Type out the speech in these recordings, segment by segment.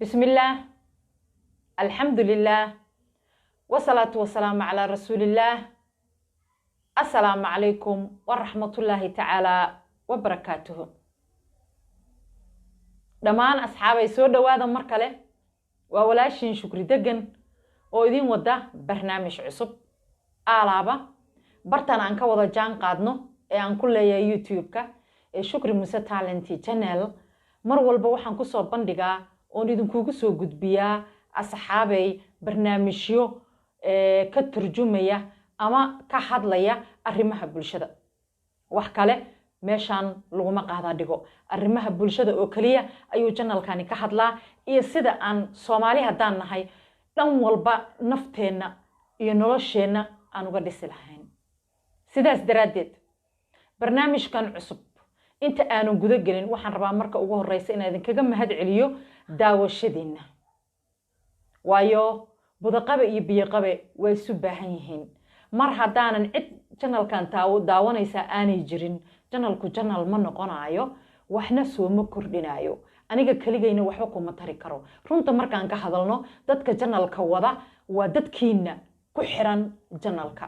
بسم الله الحمد لله والصلاة والسلام على رسول الله السلام عليكم ورحمة الله تعالى وبركاته دمان أصحابي سو دوادا مركله وولاشين شكري دقن وإذين ودا برنامج عصب آلابا برتان أنك ودا جان قادنو أن كل يوتيوب كا شكري موسى تالنتي channel مر والبا waxaan ku soo bandhigaa oo idinkugu soo gudbiyaa asxaabay barnaamijyo ka turjumaya ama ka hadlaya arrimaha bulshada wax kale meeshan laguma qaada dhigo arrimaha bulshada oo kaliya ayuu channelkani ka hadlaa iyo sida aan Soomaali hadaan nahay dhan walba nafteena iyo nolosheena aan uga dhisi lahayn sidaas daraadeed barnaamijkan cusub inta aanu guda gelin waxaan rabaa marka ugu horeysa in aan kaga mahad celiyo daawashadiina waayo budaqabe iyo biyaqabe way isu baahan yihiin mar hadaanan cid channelkan daawanaysa aanay jirin channelku channel ma noqonayo waxna soo ma kordhinayo aniga kaligayna waxba kuma tari karo runta markaan ka hadalno dadka channelka wada waa dadkiina ku xiran channelka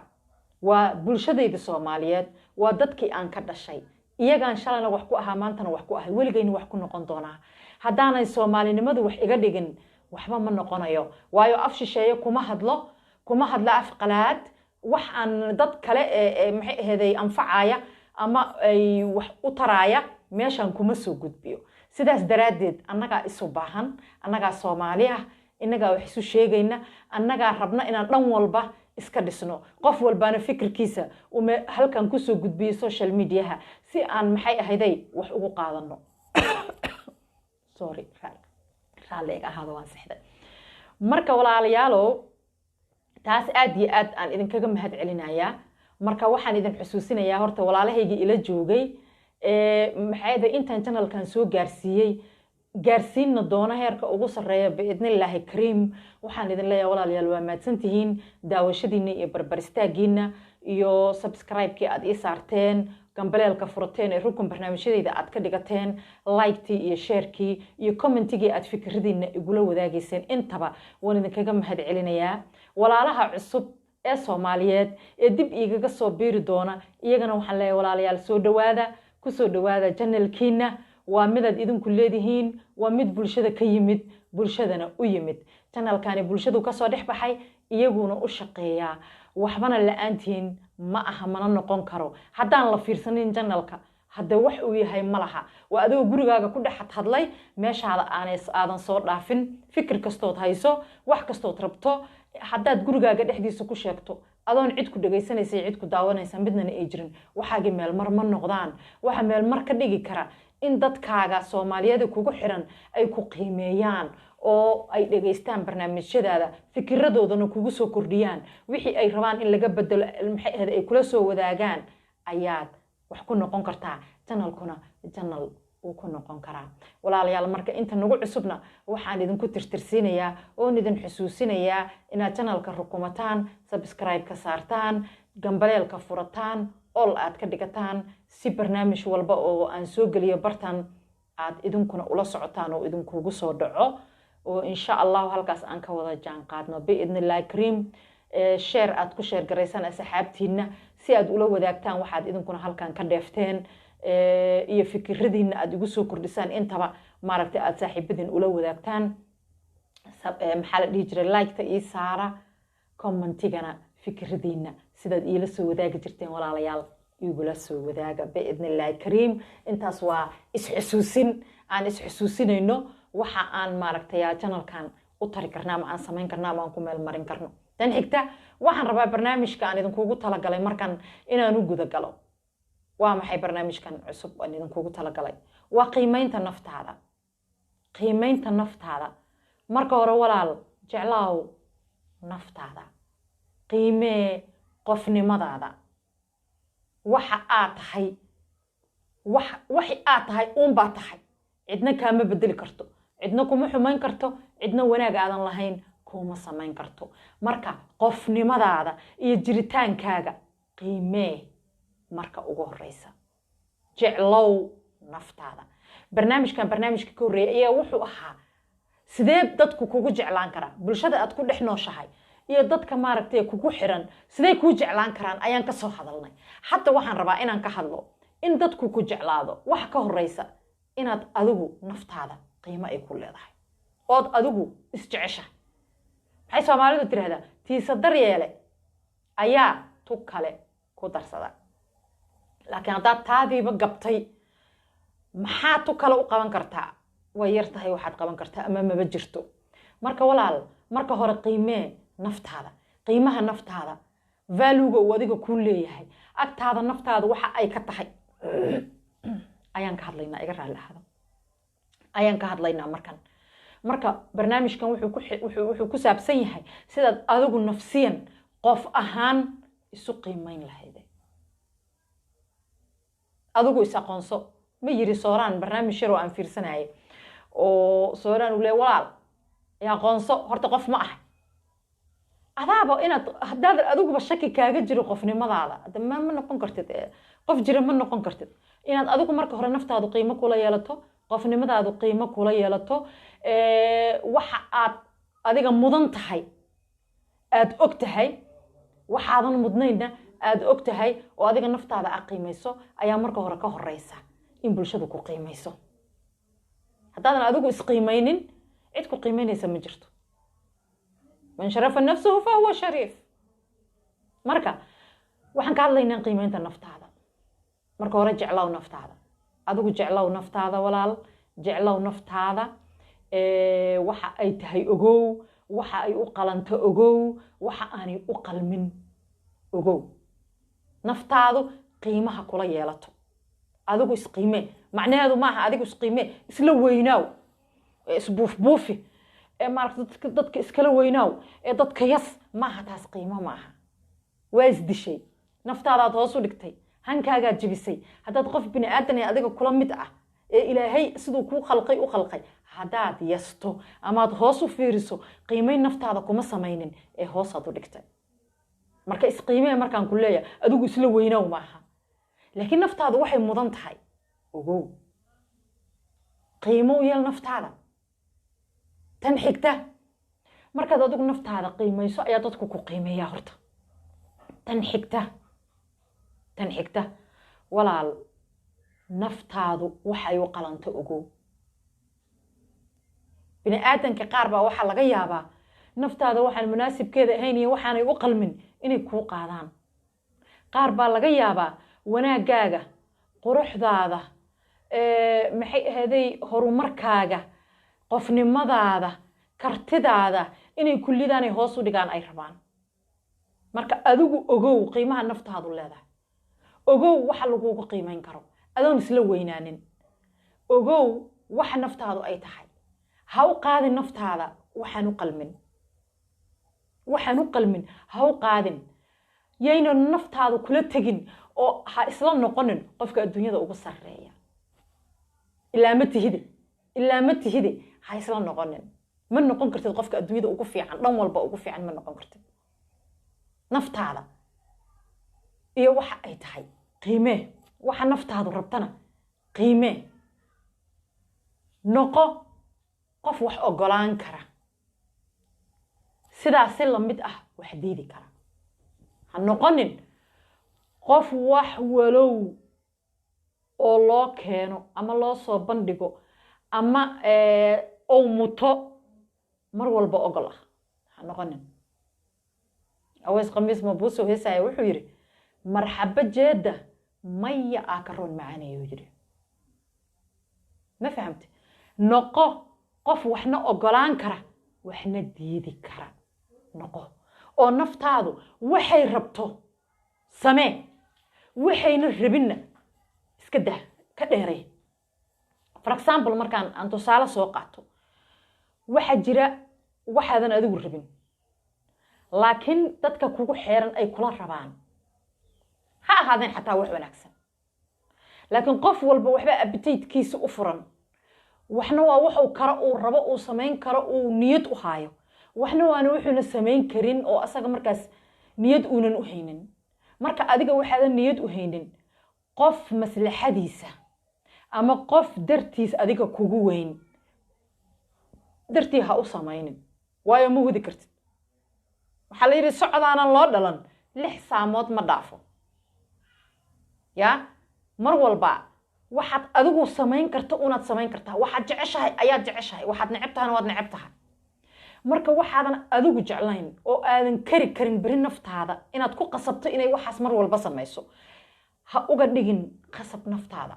waa bulshadayda Soomaaliyeed waa dadkii aan ka dhashay iyagaan shalayna wax ku ahaa maantana wax ku ahay weligayna wax ku noqon doonaa haddaanay Soomaalinimadu wax iga dhigin waxba ma noqonayo waayo af shisheeye kuma hadla af qalaad wax aan dad kale maxay ahaday anfacaya ama ay wax u taraaya meeshan kuma soo gudbiyo sidaas daraadeed annaga isu baahan annaga Soomaali ah inaga wax isu sheegayna annaga rabna inaan dhan walba iska dhisno qof walbaana fikirkiisa halkan ku soo gudbiyo social media si aan maxay ahaday wax ugu qaadano sorry raalliga ahado waan saxday marka walaalayaalo taas aad iyo aad aan idin kaga mahad celinayaa marka waxaan idin xusuusinayaa horta walaalahayga ila joogay maxay ahaday intaan channelkan soo gaarsiinna doona heerka ugu sareeya biidnillaahi kariim waxaan idin leeyahay walaalayaal waa maadsantihiin daawashadiina iyo barbaristaagiina iyo subscribe-kii aad ii saarteen gambaleelka furateen ee rukun barnaamijyadayda aad ka dhigateen like-tii iyo share-kii iyo comment-tigii aad fikradiina igula wadaagayseen intaba waan idin kaga mahad celinayaa walaalaha cusub ee Soomaaliyeed ee dib igaga soo biiri doona iyagana waxaan leeyahay walaalayaal soo dhawaada ku soo dhawaada channelkiina waa midad idinku leedihiin waa mid bulshada ka yimid bulshadana u yimid channelkani bulshadu ka soo dhexbaxay iyaguna u shaqeeyaa waxbana la'aantiin ma aha mana noqon karo hadaan la fiirsanin channelka hadda wax uu yahay malaha waa adiga gurigaaga ku dhaxad hadlay meeshaada aadan soo dhaafin fikir kastood hayso wax kastood rabto haddaad gurigaaga dhexdiisa ku sheegto adoon cid ku dhageysanaysa cid ku daawanaysa midna ay jirin waxaagi meel mar ma noqdaan waxa meel mar ka dhigi kara in dadkaaga Soomaaliyeed kugu xiran ay ku qiimeeyaan oo ay dhageystaan barnaamijyadaada fikradoodana kugu soo kordhiyaan wixii ay rabaan in laga bedelo maxay ahayd ay kula soo wadaagaan ayaad wax ku noqon kartaa channelkuna channel uu ku noqon karaa walaalayaal marka inta nagu cusubna waxaan idinku tirtirsiinayaa oo idin xusuusinayaa inaad channelka rukumataan subscribe ka saartaan gambaleelka furataan all aad ka dhigataan si barnaamij walba oo aan soo geliyo bartan aad idinkuna ula socotaan oo idinkugu soo dhaco oo insha Allah halkaas aan ka wada jaan qaadno biidnillaahi kariim share aad ku share gareysan asxaabtiina si aad ula wadaagtaan waxaad idinkuna halkan ka dheefteen iyo fikradiina aad ugu soo kordhisaan intaba maaragtay aad saaxiibadin ula wadaagtaan maxaa la dhihi jiray like-ta ii saara commentigana fikradiina sidaad iila soo wadaagi jirteen walaalayaal igula soo wadaaga biidnillaahi kariim intaas waa isxusuusin aan isxusuusinayno waxa aan maaragtay channelkan u tari karnaa ama aan samayn karnaa ama aan ku meel marin karno tan xigta waxaan rabaa barnaamijka aan idinkugu talagalay markan inaan u guda galo waa maxay barnaamijkan cusub aan idinkugu talagalay waa qiimeynta naftaada marka hore walaal jeclaaw naftaada qiimee qofnimadaada waxa aad tahay uun baa tahay cidna kaama bedeli karto cidna kuma xumayn karto cidna wanaag aadan lahayn kuma samayn karto marka qofnimadaada iyo jiritaankaaga qiimee marka ugu horeysa jeclow naftaada barnaamijkan barnaamijka ka horreeya ayaa wuxuu ahaa sidee dadku kugu jeclaan karaa bulshada aad ku dhex nooshahay iyo dadka maaragtay kugu xiran sidee kuu jeclaan karaan ayaan ka soo hadalnay hadda waxaan rabaa inaan ka hadlo in dadku ku jeclaado waxa ka horeysa inaad adigu naftaada qiimo ay ku leedahay ood adigu isjeceshahay maxay Soomaalidu tiraahdaa tiisa daryeele ayaa tu kale ku darsada laakiin haddaad taadiiba gabtay maxaa tu kale u qaban kartaa way yar tahay waxaad qaban kartaa ama maba jirto marka walaal marka hore qiimee naftaada qiimaha naftaada value-ga uu adiga ku leeyahay agtaada naftaada waxa ay ka tahay ayaan ka hadlaynaa iga raali ahado ayaan ka hadlaynaa marka barnaamijkan wuxuu ku saabsan yahay sidaad adigu nafsiyan qof ahaan isu qiimeyn lahayd adigu is aqoonso ma yiri sooraan barnaamij yar oo aan fiirsanayay oo sooraan uu leeyahay walaal yaa aqoonso horta qof ma ah adaaba inaad haddaad adiguba shaki kaaga jiro qofnimadaada ma noqon kartid qof jira ma noqon kartid inaad adigu marka hore naftaadu qiimo kula yeelato qofnimadaadu qiimo kula yeelato waxa aad adiga mudan tahay aad og tahay waxaadan mudnayna aad og tahay oo adiga naftaada aad qiimayso ayaa marka hore ka horeysa in bulshadu ku qiimayso haddaadan adigu isqiimaynin cid ku qiimaynaysa ma jirto man sharafa nafsuhu fa huwa shariif marka waxaan ka hadlaynaa qiimaynta naftaada marka hore jeclow naftaada adigu jeclow naftaada walaal jeclow naftaada waxa ay tahay ogow waxa ay u qalanto ogow waxa aanay u qalmin ogow naftaadu qiimaha kula yeelato adigu isqiime macnaheedu maaha adigu isqiime isla weynaaw isbuufbuufi maaragtay dadka iskala weynaaw dadka yas maaha taas qiimo maaha waa isdishay naftaadaad hoos u dhigtay hankaagaa jebisay haddaad qof bini aadan adiga kula mid ah ilaahay siduu kuu khalqay u khalqay haddaad yasto amaad hoos u fiiriso qiimeyn naftaada kuma samaynin hoosaad u dhigtay marka isqiimee markaan ku leeyahay adigu isla weynaaw maaha laakiin naftaadu waxay mudan tahay ogow qiimo u yeel naftaada tan xigta markaad adigu naftaada qiimayso ayaa dadku ku qiimeeyaa horta tan xigta walaal naftaadu waxay u qalanto ogow bini aadanka qaar baa waxaa laga yaabaa naftaada waxaan munaasibkeeda ahayn iyo waxaanay u qalmin inay kuu qaadaan qaar baa laga yaabaa wanaagaaga quruxdaada maxay ahaday horumarkaaga qofnimadaada kartidaada inay kullidaanay hoos u dhigaan ay rabaan marka adigu ogow qiimaha naftaadu leedahay ogow waxa lagugu qiimeyn karo adoon isla weynaanin ogow waxa naftaadu ay tahay ha u qaadin naftaada waxaan u qalmin ha u qaadin yayna naftaadu kula tegin oo ha isla noqonin qofka adduunyada ugu sarreeya ilaa ma tihide ha isla noqonin ma noqon kartid qofka adduunyada ugu fiican dhan walba ugu fiican ma noqon kartid naftaada iyo waxa ay tahay qiimee waxa naftaadu rabtana qiimee noqo qof wax ogolaan kara sidaas si la mid ah wax diidi kara ha noqonin qof wax walow oo loo keeno ama loo soo bandhigo ama oo muto mar walba ogol ah ha noqonin aweys qamiis mabuuso heesaya wuxuu yiri marxaba jeeda maya akaroon macaanayo yiri ma fahamti noqo qof waxna ogolaan kara waxna diidi kara noqo oo naftaadu waxay rabto samee waxayna rabinna iska dah ka dheeray for example markaan aan tusaale soo qaato waxa jira waxaadan adigu rabin laakiin dadka kugu xeeran ay kula rabaan ha ahaadeen xataa wax wanaagsan laakiin qof walba waxba appetite-kiisa u furan waxna waa wuxuu karo uu rabo uu samayn karo uu niyad u haayo waxna waana wuxuuna samayn karin oo asaga markaas niyad uunan u haynin marka adiga waxaadan niyad u haynin qof maslaxadiisa ama qof dartiis adiga kugu weyn dartii ha u samaynin waayo ma wadi kartid waxaa la yidhi socodaanan loo dhalan 6 saamood ma dhaafo ya mar walba waxaad adigu samayn karto unaad samayn kartaa waxaad jeceshahay ayaad jeceshahay waxaad neceb tahayna waad neceb tahay marka waxaadan adigu jeclayn oo aadan kari karin bari naftaada inaad ku qasabto inay waxaas mar walba samayso ha uga dhigin qasab naftaada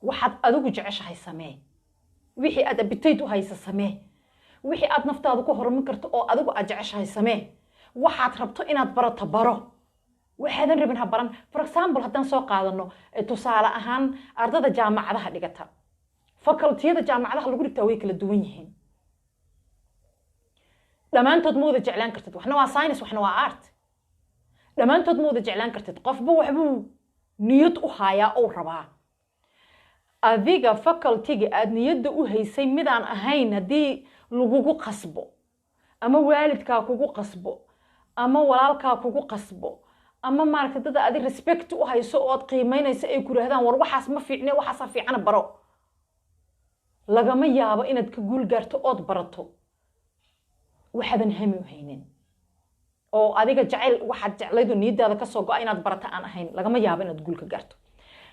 waxaad adigu jeceshahay samee wixii aad appetite u hayso samee wixii aad naftaada ku horumarin karto oo adigu aad jeceshahay samee waxaad rabto inaad barato baro waxaadan rabin ha baran for example haddaan soo qaadano tusaale ahaan ardada jaamacadaha dhigata facultiyada jaamacadaha lagu dhigtaa way kala duwan yihiin dhamaantood ma wada jeclaan kartid waxna waa science waxna waa art dhamaantood ma wada jeclaan kartid qofba waxbuu niyad u hayaa oo rabaa adiga facultyga aad niyadda u haysay midaan ahayn haddii lagugu qasbo ama waalidkaa kugu qasbo ama walaalkaa kugu qasbo ama maaragtay dad aad respect u hayso oo aad qiimeynayso ay ku raahdaan war waxaas ma fiicne waxaas fiican baro lagama yaabo inaad ka guul gaarto ood barato waxaadan hami u haynin oo adiga jacayl waxaad jeclaydo niyadaada ka soo go'a inaad barato aan ahayn lagama yaabo inaad guul ka gaarto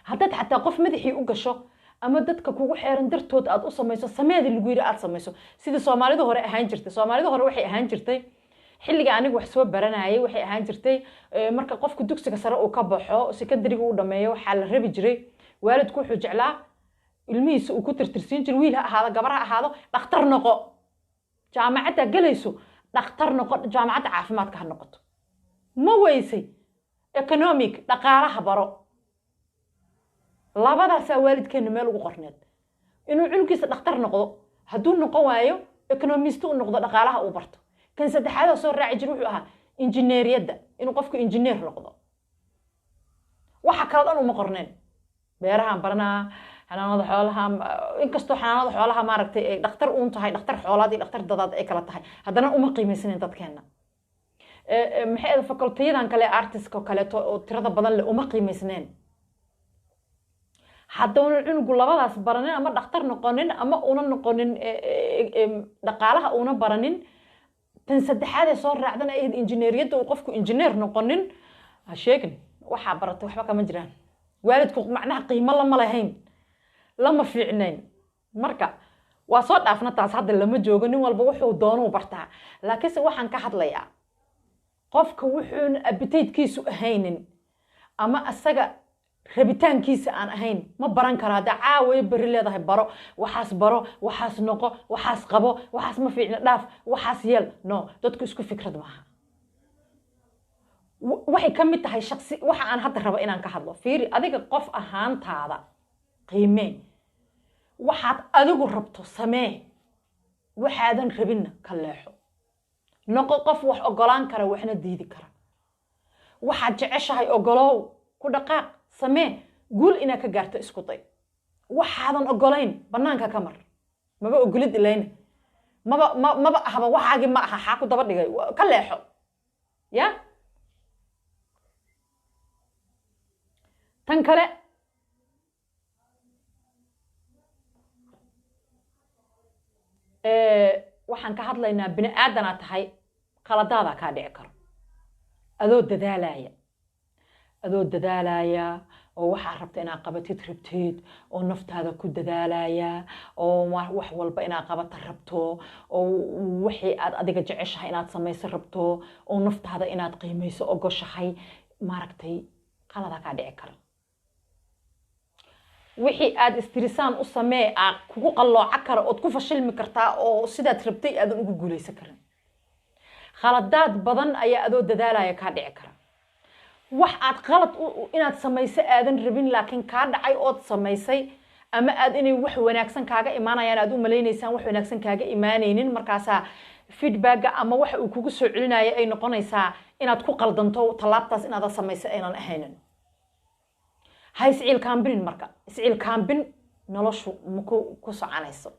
haddaad xataa qof madaxii u gasho ama dadka kugu xeeran dartood aad u samayso sameedi lagu yiri aad samayso sida Soomaalidu hore ahaan jirtay Soomaalidu hore waxay ahaan jirtay xilliga anigu wax soo baranayay waxay ahaan jirtay marka qofku dugsiga sare uu ka baxo secondary uu dhameeyo waxa la rabi jiray waalidku wuxuu jeclaa ilmihiisa uu ku tirtirsiin jiray wiil ha ahaado gabar ha ahaado dhakhtar noqo jaamacadda galayso dhakhtar noqo jaamacadda caafimaadka ha noqoto ma weysay economic dhaqaalaha baro labadaas waalidkeena meel ugu qorneed inuu cunugiisa dhakhtar noqdo hadduu noqon waayo economist uu noqdo dhaqaalaha uu barto kan saddexaad soo raaci jiray wuxuu ahaa injineeriyadda inuu qofku injineer noqdo waxa kale oo uma qorneen beerahan baranaa xanaanada xoolaha inkastoo xanaanada xoolaha maaragtay ay dhakhtar uun tahay dhakhtar xoolaad iyo dhakhtar dadaad ay kala tahay haddana uma qiimaysanin dadkeena maxay facultyyadan kale artistka kale oo tirada badan leh uma qiimaysneen haddana cunugu labadaas baranin ama dhakhtar noqonin ama una noqonin dhaqaalaha una baranin tan saddexaad ee soo raacdan ay injineeriyadda uu qofku injineer noqonin ha sheegin waxa baratay waxba kama jiraan waalidku macnaha qiimo lama lahayn lama fiicnayn marka waa soo dhaafna taas hadda lama joogo nin walba wuxuu doono bartaa laakiin waxaan ka hadlayaa qofka wuxuu appetite-kiisu ahaynin ama asaga rabitaankiisa aan ahayn ma baran karo hada caawiye bari leedahay baro waxaas noqo waxaas qabo waxaas ma fiicna dhaaf waxaas yeel no dadku isku fikrad maaha waxay ka mid tahay shakhsi waxa aan hadda rabo inaan ka hadlo fiiri adiga qof ahaantaada qiimee waxaad adigu rabto samee waxaadan rabinna ka leexo noqo qof wax ogolaan kara waxna diidi kara waxaad jeceshahay ogolow ku dhaqaaq samee guul ina ka gaarto isku day waxaadan ogolayn banaanka ka mar maba ogolid ilayna maba ahaba waxaagi ma aha xaq ku daba dhigay ka leexo ya tan kale waxaan ka hadlaynaa bini aadana tahay qaladaada ka dhici karo adoo dadaalaya oo waxa rabta inaad qabatid rabtid oo naftaada ku dadaalaya oo wax walba inaad qabato rabto oo wixii aad adiga jeceshahay inaad samayso rabto oo naftaada inaad qiimeyso ogoshahay maaragtay qalada ka dhici karo wixii aad istirisaan u samee aad kugu qalooca karo oo ku fashilmi kartaa oo sidaad rabtay aad ugu guuleysan karin khaladaad badan ayaa adoo dadaalaya ka dhici kara wax aad qalad inaad samayso aadan rabin laakiin ka dhacay oo samaysay ama aad inay wax wanaagsan kaaga imaanayaan aad u maleynaysaan wax wanaagsan kaaga imaanaynin markaas feedback ama wax uu kugu soo celinaayo ay noqonaysaa inaad ku qaldanto talaabtaas inaad samayso aynan ahaynin hay isciil kaambin marka isciil kaambin noloshu maku ku soconayso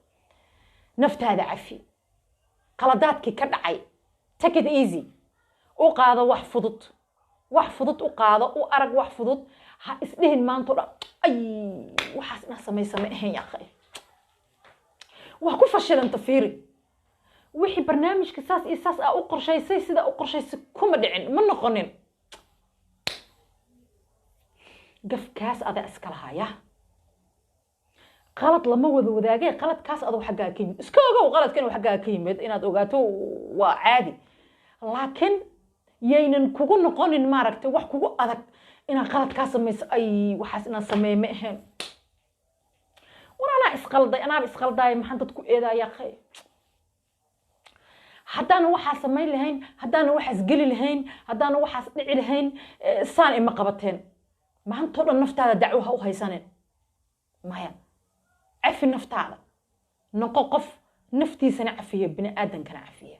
naftaada cafi qaladaadkii ka dhacay take it easy u qaado wax fudud u qaado u arag wax fudud ha isdhihin maanta dhan ay waxaas ina samaysa ma ahayn yaqay wax ku fashilanta fiiri wixii barnaamijka saas iyo saas u qorshaysay sida u qorshaysay kuma dhicin ma noqonin gafkaas ada iska lahaya qalad lama wada wadaagay qaladkaas adoo xaggaa ka yimid iska ogow qaladkan uu xaggaa ka yimid inaad ogaato waa caadi laakiin yaynan kugu noqonin maaragtay wax kugu adag inaad qaladkaas samayso ay waxaas inaad sameeye ma ahayn war anaa isqalday maxaan dad ku eedayaa qay haddaana waxaas samayn lahayn haddaana waxaas geli lahayn haddaana waxaas dhici lahayn saan ima qabateen maantoo dhan naftaada dacwo ha u haysaneen maya cafi naftaada noqo qof naftiisana cafiya bini aadankana cafiya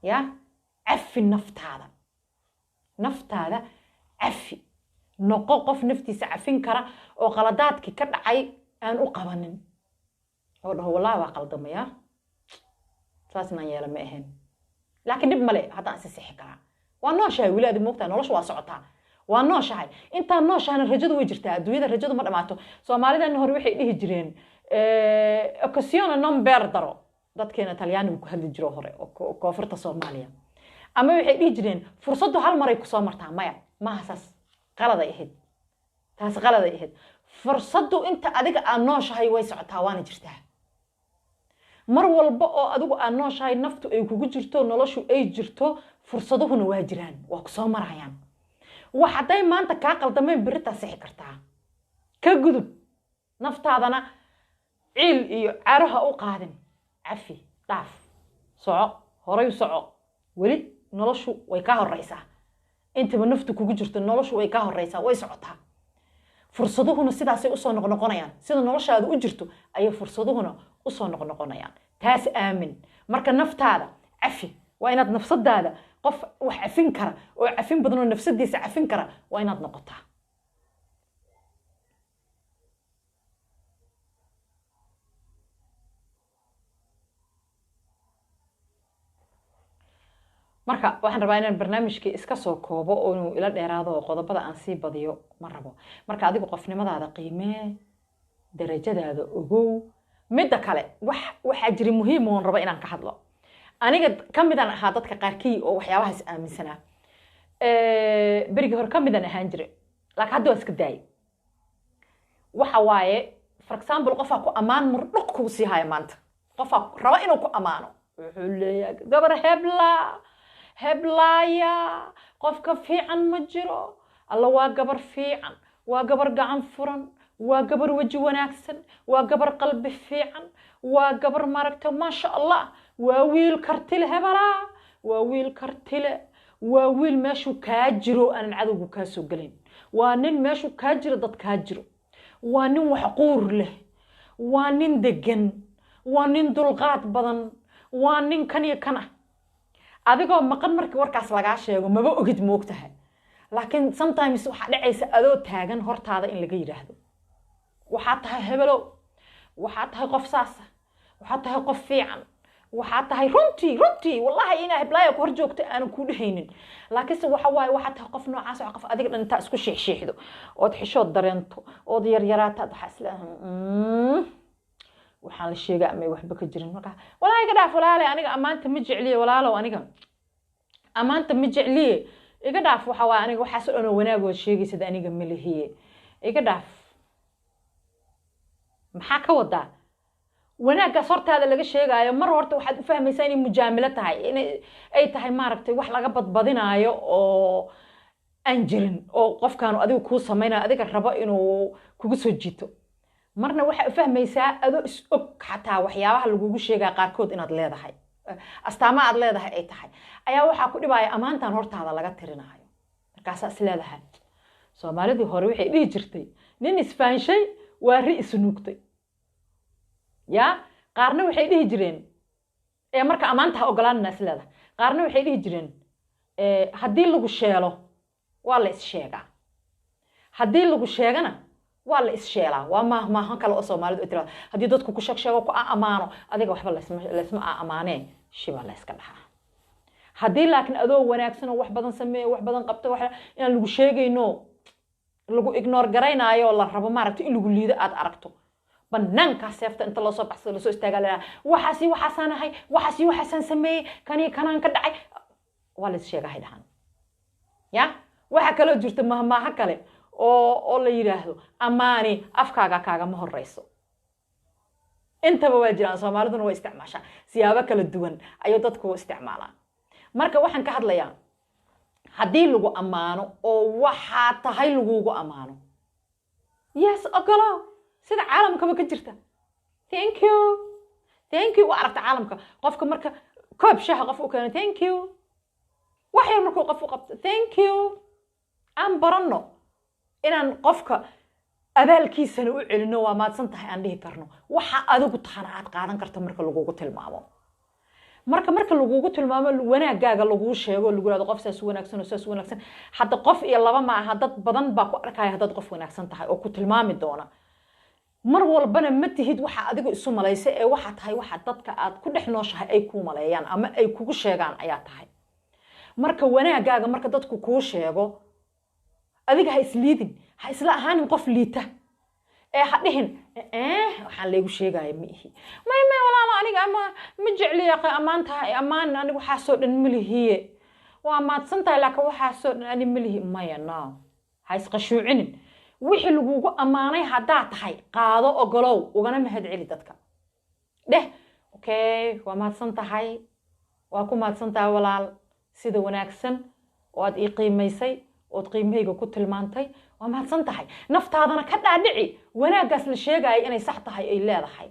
ya cafi naftaada cafi noqo qof naftiisa cafin kara oo qaladaadkii ka dhacay aan u qabanin oo dhaho wallaahi waa qaldamaya saasnaan yeela ma ahayn laakiin dhib male haddaan si sixi karaa waa nooshahay wilaadi moogtaa nolosha waa socotaa waa nooshahay intaan nooshahana rajadu way jirtaa adduunyada rajadu ma dhamaato soomaalidana hore waxay dhihi jireen occasione non perdere dadkeena talyaanigu ku hadli jiro hore oo koonfurta Soomaaliya ama waxay dhihi jireen fursadu hal mar ay ku soo martaa maya ma hasaas qaladay ahayd taas qaladay ahayd fursadu inta adiga aan nooshahay way socotaa waana jirtaa mar walba oo adigu aan nooshahay naftu ay kugu jirto noloshu ay jirto fursaduhuna waa jiraan waa ku soo marayaan waxaday maanta ka qaldameen birta sixi kartaa ka gudub naftaadana ciil iyo caraha u qaadin cafi dhaaf soco horay soco wali noloshu way ka horeysaa intaba naftu kugu jirto noloshu way ka horeysaa way socotaa fursaduhuna sidaasay u soo noqnoqonayaan sida noloshaadu u jirto ayay fursaduhuna u soo noqnoqonayaan taas aamin marka naftaada cafi waa inaad nafsadaada qof wax cafin kara oo cafin badan oo nafsadiisa cafin kara waa inaad noqotaa marka waxaan rabaa inaan barnaamijkii iska soo koobo oo inuu ila dheeraado oo qodobada aan sii badiyo ma rabo marka adigu qofnimadaada qiimee darajadaada ogow midda kale waxa jiri muhiim oo raba inaan ka hadlo aniga kamidaan ahaa dadka qaarkii oo waxyaabahaas aaminsanaa berigi hore kamidaan ahaan jiray laakiin hadda waa iska daayay waxa waaye for example qofaa ku ammaan murdhuq kugu sii haya maanta qofaa raba inuu ku ammaano wuxuu leeyahay gabar heblaaya qofka fiican ma jiro alla waa gabar fiican waa gabar gacan furan waa gabar waji wanaagsan waa gabar qalbi fiican waa gabar maaragtay ma sha Allah waa wiil kartile hebala waa wiil kartile waa wiil meeshu ka jiro aan cadowgu ka soo galin waa nin meeshu ka jiro dad ka jiro waa nin wax quur leh waa nin degan waa nin dulqaad badan waa nin kan iyo kana adigoo maqan markii warkaas laga sheego maba ogid moogtahay laakiin sometimes waxa dhacaysa adoo taagan hortaada in laga yiraahdo waxa tahay hebelo waxa tahay qof saasa waxa tahay qof fiican waxa tahay runtii wallahi ina heblaaya ku hor joogto aan ku dhahaynin laakiin waxa waay waxa tahay qof noocaas oo qof adiga dhantaa isku sheexdo oo xishood dareento oo yaryaraata waxa waxaan la sheegaa ama waxba ka jirin marka walaahi gadaaf walaalahay aniga amaanta ma jecliye walaalow aniga amaanta ma jecliye iga dhaaf waxa waa aniga waxa soo dhan wanaag oo sheegaysa aniga ma leeyahay iga dhaaf maxaa ka wadaa wanaaga sortaada laga sheegayo mar horta waxaad u fahmaysaa inay mujaamilo tahay in ay tahay maaragtay wax laga badbadinaayo oo aan jirin oo qofkaanu adigu ku sameeyay adiga rabo inuu kugu soo jiito marna waxa u fahmaysaa adoo is og xataa waxyaabaha lagugu sheegaa qaarkood inaad leedahay astaama aad leedahay ay tahay ayaa waxa ku dhibaya amaantan hortaada laga tirinaayo markaas is leedahay Soomaalidii hore waxay dhihi jirtay nin isfaanshay waa ri isnuugtay ya qaarna waxay dhihi jireen marka amaanta ogolaanna is leedahay qaarna waxay dhihi jireen hadii lagu sheelo waa la is sheegaa hadii lagu sheegana waa la isheelaa waa maahan kale oo Soomaalidu ay tiraahdo haddii dadku ku sheego ku amaano adiga waxba laysma amaanee shiba la iska dhaxaa haddii laakiin adoo wanaagsan oo wax badan sameeyo wax badan qabto wax in lagu sheegayno lagu ignore garaynaayo la rabo maaragtay in lagu liido aad aragto banaanka seefta inta loo soo baxsado la soo istaagaa la waxaasanahay waxaasan sameeyay kanaan ka dhacay waa la sheegahay dhahan ya waxa kale jirta mahmaaha kale oo la yiraahdo amaani afkaaga kaaga ma horeyso intaba waa jiraan Soomaaliduna way isticmaashaa siyaabo kala duwan ayuu dadku isticmaalaan marka waxaan ka hadlayaa haddii lagu amaano oo waxa tahay lagugu amaano yes ogolo sida caalamka ka jirta thank you waa aragta caalamka qofka marka koob shaah qof u keenay thank you waxay markuu qof u qabto thank you aan baranno inaan qofka abaalkiisana u celino waa maadsan tahay aan dhihi karno waxa adigu taxana aad qaadan karto marka lagugu tilmaamo marka lagugu tilmaamo wanaagaaga lagu sheego lagu yiraahdo qof saas wanaagsan hadda qof iyo laba ma aha dad badan baa ku arkaya hadda qof wanaagsan tahay oo ku tilmaami doona mar walbana ma tihid waxa adigu isu maleysay ee waxa tahay waxa dadka aad ku dhex nooshahay ay ku maleeyaan ama ay kugu sheegaan ayaa tahay marka wanaagaaga marka dadku ku sheego adiga ha isliidin ha isla ahaanin qof liita ee ha dhihin waxaan leeyahay sheegay miihi ma walaalo aniga ama ma jecliya amaantahay amaan anigu waxa soo dhan milihiye waa maadsan tahay laakiin waxa soo dhan ani milihi maya no ha isqashuucinin wixii lagugu amaanay hadaa tahay qaado ogolow ugana mahad celi dadka okay waa maadsan tahay waa ku maadsan tahay walaal sida wanaagsan oo aad ii qiimaysay oo qiimahayga ku tilmaantay waa maadsan tahay naftaadana ka dhaadhici wanaagaas la sheegay inay sax tahay ay leedahay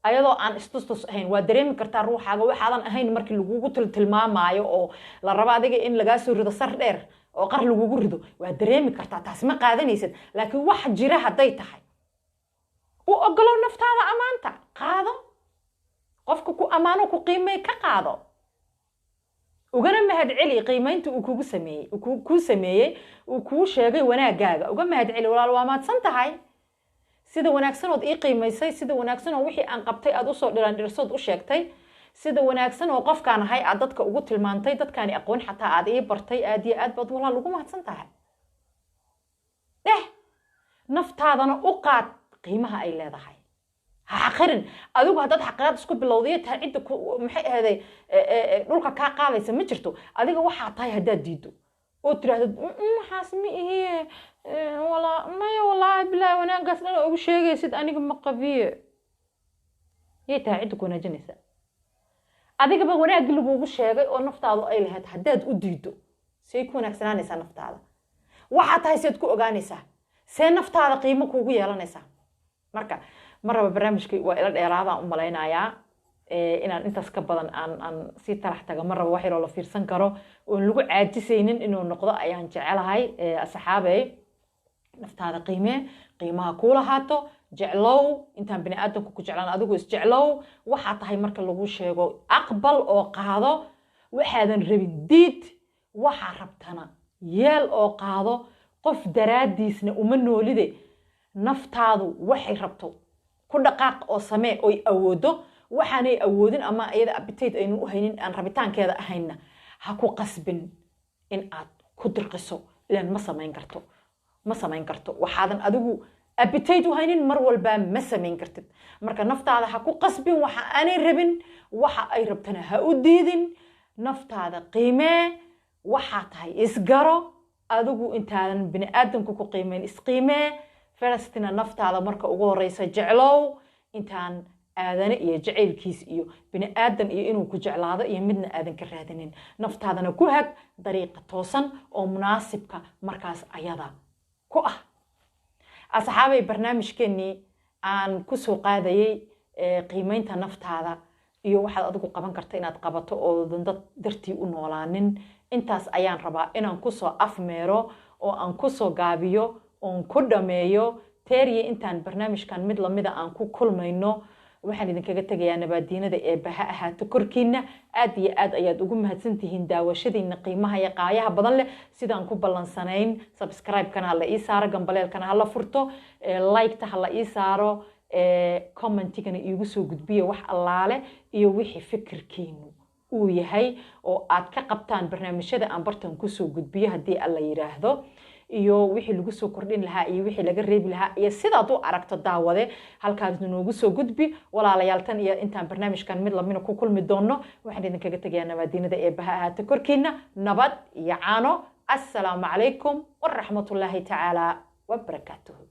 ayadoo aan istustus ahayn waa dareemi kartaa ruuxaaga waxaadan ahayn markii lagugu tilmaamayo oo la rabo adiga in laga soo rido sar dheer oo qar lagugu rido waa dareemi kartaa taas ma qaadanaysid laakiin wax jira haday tahay u ogolow naftaada amaanta qaado qofka ku amaano ku qiimay ka qaado ugana mahad celi qiimaynta uu kugu sameeyay uu ku sheegay wanaagaaga uga mahad celi walaal waa maadsan tahay sida wanaagsan oo ii qiimaysay sida wanaagsan oo wixii aan qabtay aad u soo dhirsood u sheegtay sida wanaagsan oo qofkaan ahay aad dadka ugu tilmaantay dadkaani aqoon xataa aad ii bartay aad iyo aad bad walaal ugu mahadsan tahay naftaadana u qaad qiimaha ay leedahay حقرن أدوك هذا حقرات سكوب بالوضية تعيد محي هذا دولك كقاليس ما جرتو أديك واحد طاي هذا ديدو وترى حاسمي هي ولا ما والله بلا وانا قصنا أو شيء يصير أنا مقفية يتعيد كنا جنسة أديك بقى وانا أقلب وش شيء ونفط هذا أي لهاد هداد وديدو سيكون أكثر نسا نفط هذا واحد طاي سيدكو أغانيسا سنفط هذا قيمة كوجي على نسا مركا مرة برنامجك وإلى الإرادة أملينايا إن أنت سكبضن أن سيت راح تجا مرة واحد ولا في سنكرو ونلقو عادي سينين إنه النقطة أيان جعلها هاي أصحابي نفط هذا قيمة كلها هاتو جعلوا أنت بني آدم كوك جعلان أدوكوس جعلوا وحتى هاي مركز لغو شيغو أقبل أو قاضو وحادا ربيديد وحاربتنا يال أو قاضو قف دراديسنا ومنو لدي نفتادو وحي ربطو ku dhaqaaq oo samee oo awoodo waxaanay awoodin ama iyada appetite aynu u haynin aan rabitaankeeda ahayna ha ku qasbin in aad ku dirqiso ilaan ma samayn karto waxaadan adigu appetite u haynin mar walba ma samayn kartid marka naftaada ha ku qasbin waxa aanay rabin waxa ay rabtana ha u diidin naftaada qiimee waxa tahay isgaro adigu intaadan bini aadamku ku qiimeyn isqiimee فرستنا نفط هذا مركب وجوه رئيس جعلوا إنتان آذن إيه جعل كيس إيو بين آدم إيه إنه كجعل هذا إيه مدن آدم كرهدنين نفط هذا نكوهك طريقة توصل أو مناسب كمركز أيضا كوه أصحابي برنامج كني عن كسو قاضي قيمين نفط هذا إيو واحد أدقو قبان كرتين أتقبطو أو ضد درتي ونولانين إنتاس أيان ربا إنان كسو أفميرو أو أن كسو قابيو oon ku dhameeyo teeriye intaan barnaamijkan mid lamida aan ku kulmayno waxaan idinkaga tegayaa nabaadiinada eebbaha ahaato korkiina aad iyo aad ayaad ugu mahadsantihiin daawashadiina qiimaha iyo qaayaha badan leh sidaan ku ballansanayn subscribe-kana ha la ii saaro gambaleelkana ha la furto like-ta ha la ii saaro commentigana iigu soo gudbiya wax allaale iyo wixii fikirkiinu uu yahay oo aad ka qabtaan barnaamijyada aan bartan kusoo gudbiyo haddii alla yiraahdo iyo wixii lagu soo kordhin lahaa iyo wixii laga reebi lahaa iyo sidaad u aragto daawade halkaas noogu soo gudbi walaalayaal tan iyo intaan barnaamijkan mid lamina ku kulmi doono waxaan idinkaga tegayaa nabaadiinada eebbaha ahaata korkiina nabad iyo caano assalaamu calaykum waraxmatullaahi tacaala wabarakaatuhu